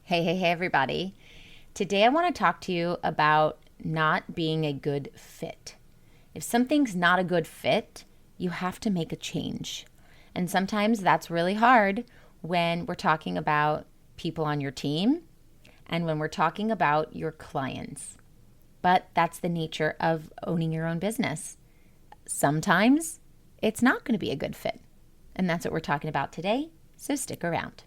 Hey, everybody. Today I want to talk to you about not being a good fit. If something's not a good fit, you have to make a change. And sometimes that's really hard when we're talking about people on your team and when we're talking about your clients. But that's the nature of owning your own business. Sometimes it's not going to be a good fit. And that's what we're talking about today. So stick around.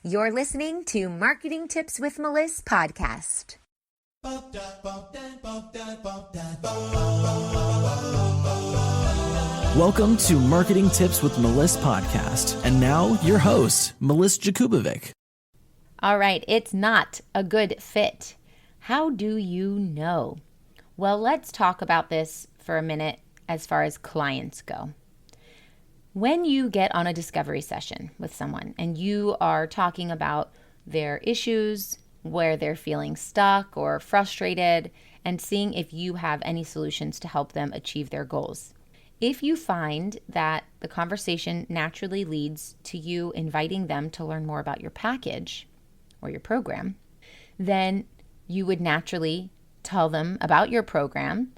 You're listening to Marketing Tips with Meliss podcast. Welcome to Marketing Tips with Meliss podcast. And now your host, Meliss Jakubovic. All right, it's not a good fit. How do you know? Well, let's talk about this for a minute as far as clients go. When you get on a discovery session with someone and you are talking about their issues, where they're feeling stuck or frustrated, and seeing if you have any solutions to help them achieve their goals. If you find that the conversation naturally leads to you inviting them to learn more about your package or your program, then you would naturally tell them about your program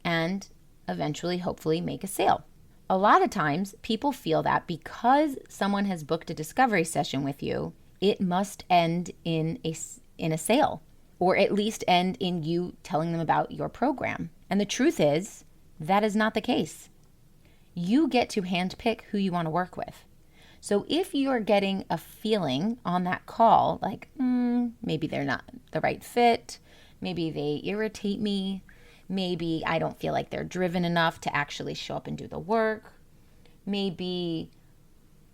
and eventually, hopefully, make a sale. A lot of times, people feel that because someone has booked a discovery session with you, it must end in a sale, or at least end in you telling them about your program. And the truth is, that is not the case. You get to handpick who you want to work with. So if you're getting a feeling on that call, like, maybe they're not the right fit, maybe they irritate me, maybe I don't feel like they're driven enough to actually show up and do the work. Maybe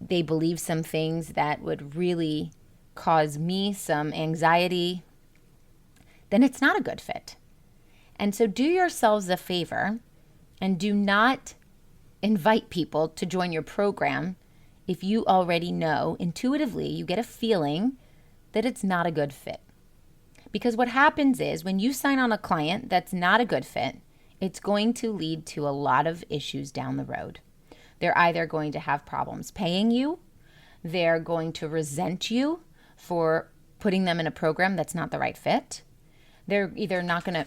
they believe some things that would really cause me some anxiety. Then it's not a good fit. And so do yourselves a favor and do not invite people to join your program if you already know intuitively, you get a feeling that it's not a good fit. Because what happens is when you sign on a client that's not a good fit, it's going to lead to a lot of issues down the road. They're either going to have problems paying you, they're going to resent you for putting them in a program that's not the right fit. They're either not going to,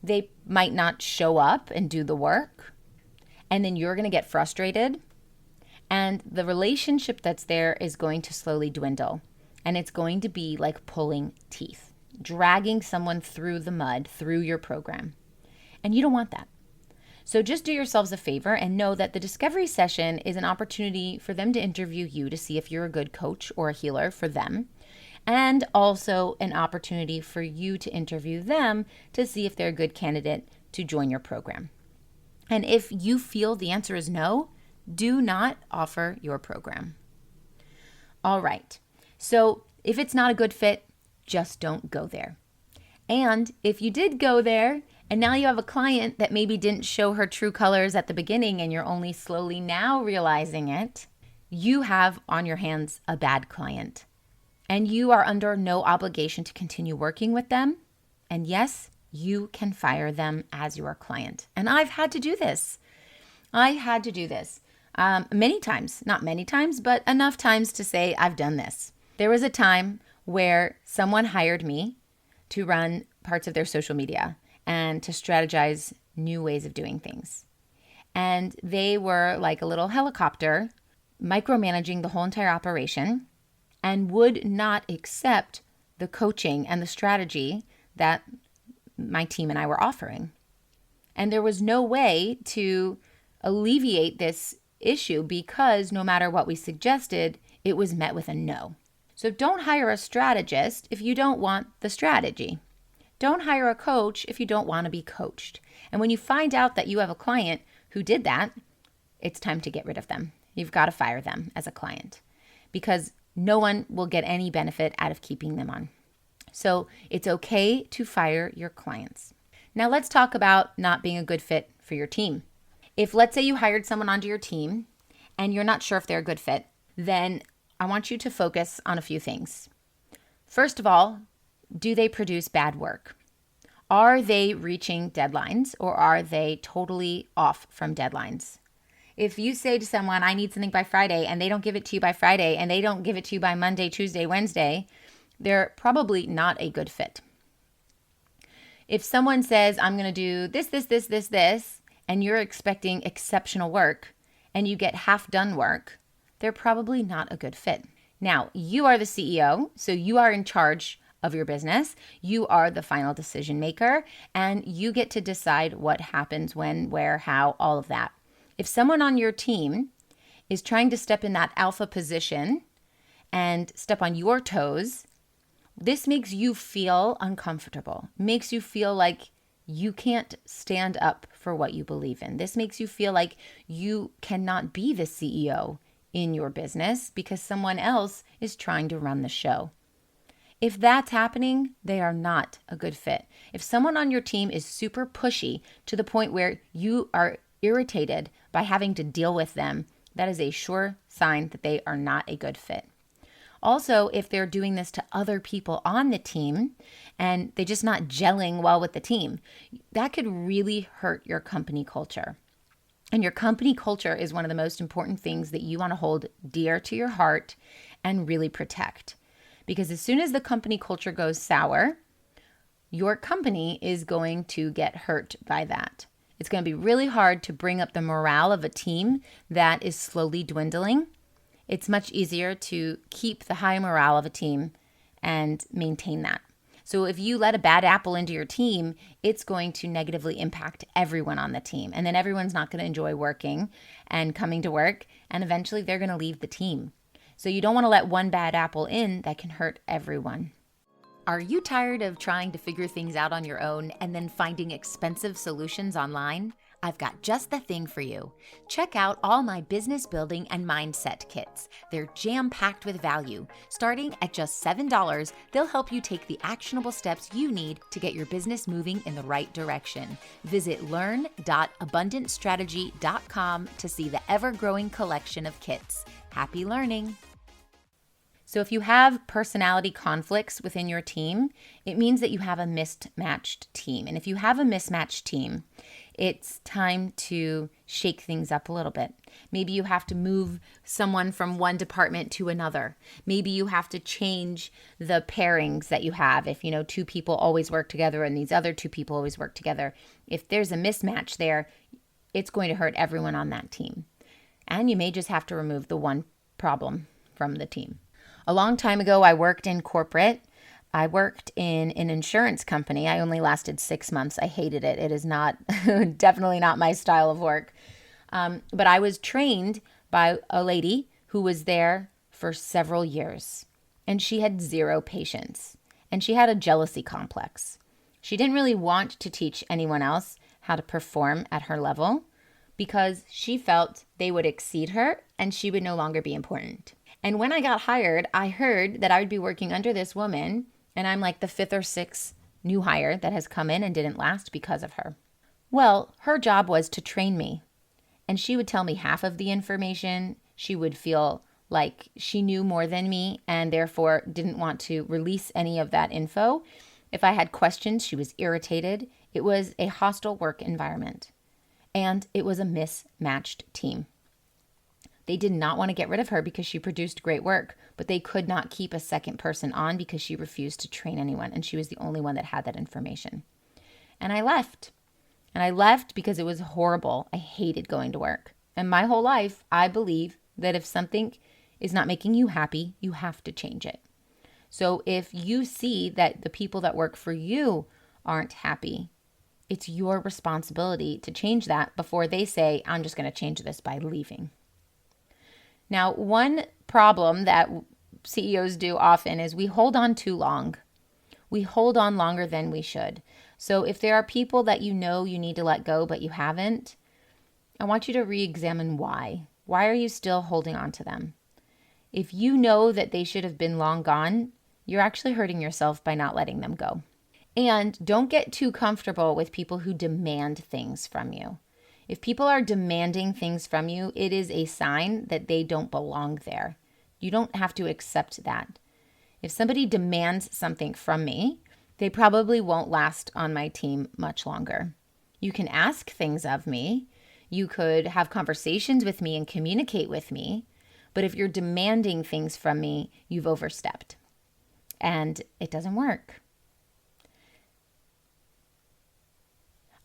they might not show up and do the work, and then you're going to get frustrated, and the relationship that's there is going to slowly dwindle. And it's going to be like pulling teeth, dragging someone through the mud, through your program. And you don't want that. So just do yourselves a favor and know that the discovery session is an opportunity for them to interview you to see if you're a good coach or a healer for them. And also an opportunity for you to interview them to see if they're a good candidate to join your program. And if you feel the answer is no, do not offer your program. All right. So if it's not a good fit, just don't go there. And if you did go there and now you have a client that maybe didn't show her true colors at the beginning and you're only slowly now realizing it, you have on your hands a bad client. And you are under no obligation to continue working with them. And yes, you can fire them as your client. And I've had to do this. Many times, not many times, but enough times to say I've done this. There was a time where someone hired me to run parts of their social media and to strategize new ways of doing things. And they were like a little helicopter micromanaging the whole entire operation and would not accept the coaching and the strategy that my team and I were offering. And there was no way to alleviate this issue because no matter what we suggested, it was met with a no. So don't hire a strategist if you don't want the strategy. Don't hire a coach if you don't want to be coached. And when you find out that you have a client who did that, it's time to get rid of them. You've got to fire them as a client because no one will get any benefit out of keeping them on. So it's okay to fire your clients. Now let's talk about not being a good fit for your team. If let's say you hired someone onto your team and you're not sure if they're a good fit, then I want you to focus on a few things. First of all, do they produce bad work? Are they reaching deadlines or are they totally off from deadlines? If you say to someone, I need something by Friday, and they don't give it to you by Friday, and they don't give it to you by Monday, Tuesday, Wednesday, they're probably not a good fit. If someone says, I'm going to do this, and you're expecting exceptional work, and you get half done work, they're probably not a good fit. Now, you are the CEO, so you are in charge of your business. You are the final decision maker, and you get to decide what happens, when, where, how, all of that. If someone on your team is trying to step in that alpha position and step on your toes, this makes you feel uncomfortable, makes you feel like you can't stand up for what you believe in. This makes you feel like you cannot be the CEO in your business because someone else is trying to run the show. If that's happening, they are not a good fit. If someone on your team is super pushy to the point where you are irritated by having to deal with them, that is a sure sign that they are not a good fit. Also, if they're doing this to other people on the team and they're just not gelling well with the team, that could really hurt your company culture. And your company culture is one of the most important things that you want to hold dear to your heart and really protect. Because as soon as the company culture goes sour, your company is going to get hurt by that. It's going to be really hard to bring up the morale of a team that is slowly dwindling. It's much easier to keep the high morale of a team and maintain that. So if you let a bad apple into your team, it's going to negatively impact everyone on the team. And then everyone's not going to enjoy working and coming to work. And eventually they're going to leave the team. So you don't want to let one bad apple in that can hurt everyone. Are you tired of trying to figure things out on your own and then finding expensive solutions online? I've got just the thing for you. Check out all my business building and mindset kits. They're jam-packed with value. Starting at just $7, they'll help you take the actionable steps you need to get your business moving in the right direction. Visit learn.abundantstrategy.com to see the ever-growing collection of kits. Happy learning! So if you have personality conflicts within your team, it means that you have a mismatched team. And if you have a mismatched team, it's time to shake things up a little bit. Maybe you have to move someone from one department to another. Maybe you have to change the pairings that you have. If, two people always work together and these other two people always work together. If there's a mismatch there, it's going to hurt everyone on that team. And you may just have to remove the one problem from the team. A long time ago, I worked in corporate. I worked in an insurance company. I only lasted 6 months. I hated it. It is not, definitely not my style of work. But I was trained by a lady who was there for several years. And she had zero patience. And she had a jealousy complex. She didn't really want to teach anyone else how to perform at her level because she felt they would exceed her and she would no longer be important. And when I got hired, I heard that I would be working under this woman, and I'm like the 5th or 6th new hire that has come in and didn't last because of her. Well, her job was to train me, and she would tell me half of the information. She would feel like she knew more than me and therefore didn't want to release any of that info. If I had questions, she was irritated. It was a hostile work environment, and it was a mismatched team. They did not want to get rid of her because she produced great work, but they could not keep a second person on because she refused to train anyone, and she was the only one that had that information. And I left. And I left because it was horrible. I hated going to work. And my whole life, I believe that if something is not making you happy, you have to change it. So if you see that the people that work for you aren't happy, it's your responsibility to change that before they say, I'm just going to change this by leaving. Now, one problem that CEOs do often is we hold on too long. We hold on longer than we should. So if there are people that you know you need to let go, but you haven't, I want you to re-examine why. Why are you still holding on to them? If you know that they should have been long gone, you're actually hurting yourself by not letting them go. And don't get too comfortable with people who demand things from you. If people are demanding things from you, it is a sign that they don't belong there. You don't have to accept that. If somebody demands something from me, they probably won't last on my team much longer. You can ask things of me. You could have conversations with me and communicate with me. But if you're demanding things from me, you've overstepped. And it doesn't work.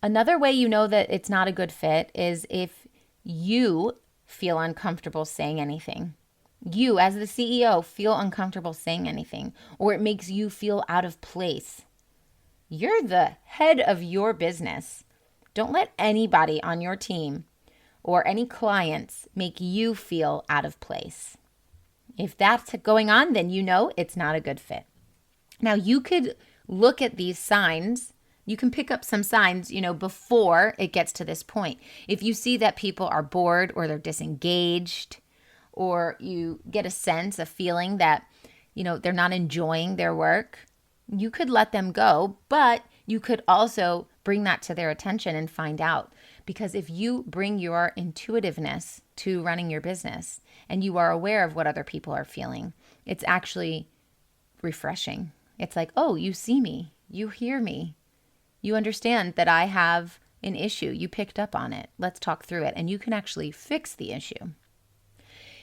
Another way you know that it's not a good fit is if you feel uncomfortable saying anything. You, as the CEO, feel uncomfortable saying anything, or it makes you feel out of place. You're the head of your business. Don't let anybody on your team or any clients make you feel out of place. If that's going on, then you know it's not a good fit. Now, you could look at these signs. You can pick up some signs, before it gets to this point. If you see that people are bored or they're disengaged, or you get a feeling that, they're not enjoying their work, you could let them go, but you could also bring that to their attention and find out. Because if you bring your intuitiveness to running your business and you are aware of what other people are feeling, it's actually refreshing. It's like, oh, you see me, you hear me, you understand that I have an issue, you picked up on it, let's talk through it, and you can actually fix the issue.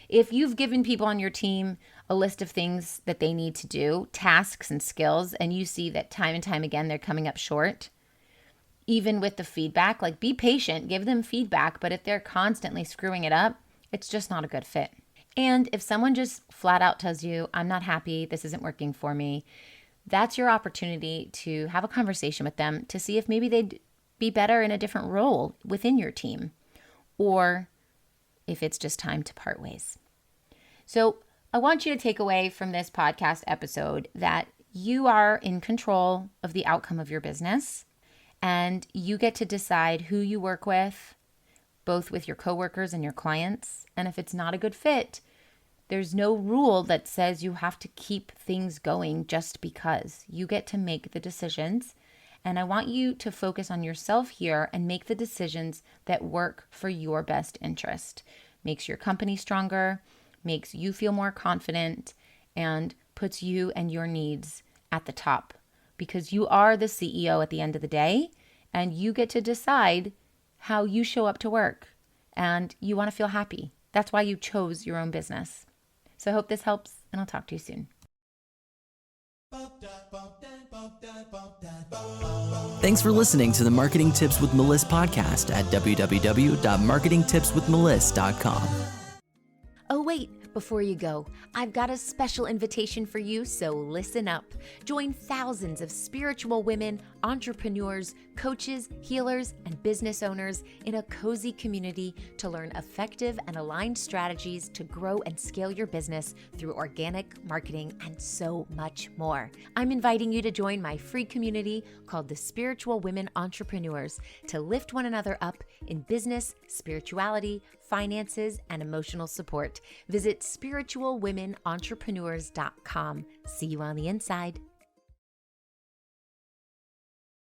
If you've given people on your team a list of things that they need to do, tasks and skills, and you see that time and time again they're coming up short, even with the feedback, like be patient, give them feedback, but if they're constantly screwing it up, it's just not a good fit. And if someone just flat out tells you, I'm not happy, this isn't working for me, that's your opportunity to have a conversation with them to see if maybe they'd be better in a different role within your team, or if it's just time to part ways. So I want you to take away from this podcast episode that you are in control of the outcome of your business, and you get to decide who you work with, both with your coworkers and your clients. And if it's not a good fit, there's no rule that says you have to keep things going just because. You get to make the decisions. And I want you to focus on yourself here and make the decisions that work for your best interest. Makes your company stronger, makes you feel more confident, and puts you and your needs at the top. Because you are the CEO at the end of the day, and you get to decide how you show up to work. And you want to feel happy. That's why you chose your own business. So I hope this helps, and I'll talk to you soon. Thanks for listening to the Marketing Tips with Meliss podcast at www.marketingtipswithmeliss.com. Oh, wait, before you go, I've got a special invitation for you, so listen up. Join thousands of spiritual women, entrepreneurs, coaches, healers, and business owners in a cozy community to learn effective and aligned strategies to grow and scale your business through organic marketing and so much more. I'm inviting you to join my free community called the Spiritual Women Entrepreneurs to lift one another up in business, spirituality, finances, and emotional support. Visit spiritualwomenentrepreneurs.com. See you on the inside.